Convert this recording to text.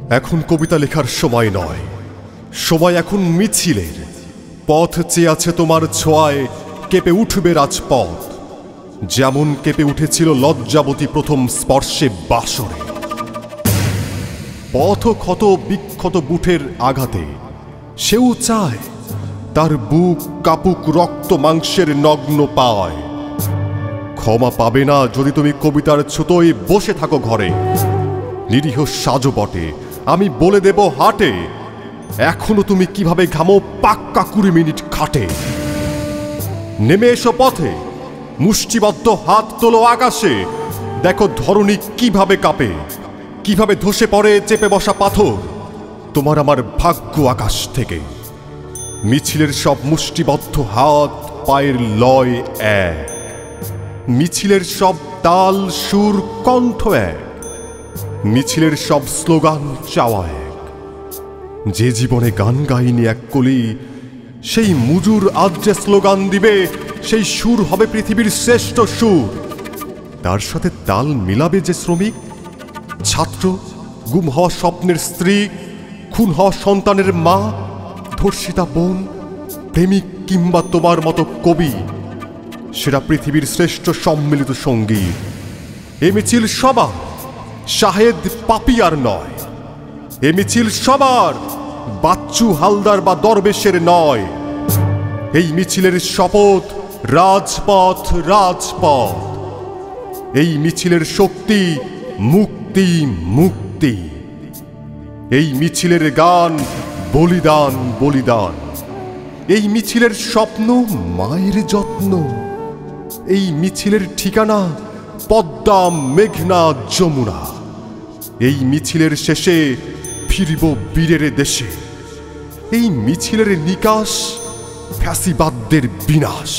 এখন কবিতা লেখার সময় নয়, সময় এখন মিছিলের। পথ চেয়ে আছে তোমার ছোঁয়ায়, কেঁপে উঠবে রাজপথ, যেমন কেঁপে উঠেছিল লজ্জাবতী প্রথম স্পর্শে বাসরে। পথ ক্ষত বিক্ষত বুটের আঘাতে সেও চায় তার বুক কাপুক রক্ত মাংসের নগ্ন পায়। ক্ষমা পাবে না যদি তুমি কবিতার ছুতোয় বসে থাকো ঘরে। নিরীহ সাজো বটে, আমি বলে দেব হাটে, এখনো তুমি কিভাবে ঘামো পাক্কা 20 মিনিট খাটে। নেমে এসো পথে, মুষ্টিবদ্ধ হাত তোলো আকাশে, দেখো ধরণী কিভাবে কাঁপে, কিভাবে ধসে পড়ে চেপে বসা পাথর তোমার আমার ভাগ্য আকাশ থেকে। মিছিলের সব মুষ্টিবদ্ধ হাত পায়ের লয় এক, মিছিলের সব তাল সুর কণ্ঠ এক, মিছিলের সব স্লোগান চাওয়া এক। যে জীবনে গান গাইনি এক কলি, সেই মুজুর আজ যে স্লোগান দিবে, সেই সুর হবে পৃথিবীর শ্রেষ্ঠ সুর। তার সাথে তাল মিলাবে যে শ্রমিক, ছাত্র, গুম হওয়া স্বপ্নের স্ত্রী, খুন হওয়া সন্তানের মা, ধর্ষিতা বোন, প্রেমিক কিংবা তোমার মতো কবি, সেটা পৃথিবীর শ্রেষ্ঠ সম্মিলিত সঙ্গীত। এ মিছিল সবার, শাহেদ পাপিয়ার নয়। এ মিছিল সবার, বাচ্চু হালদার বা দরবেশের নয়। এই মিছিলের শপথ রাজপথ রাজপথ। এই মিছিলের শক্তি মুক্তি মুক্তি। এই মিছিলের গান বলিদান বলিদান। এই মিছিলের স্বপ্ন মায়ের যত্ন। এই মিছিলের ঠিকানা পদ্মা মেঘনা যমুনা। এই মিছিলের শেষে ফিরব বীরের দেশে। এই মিছিলের নিকাশ ফ্যাসিবাদদের বিনাশ।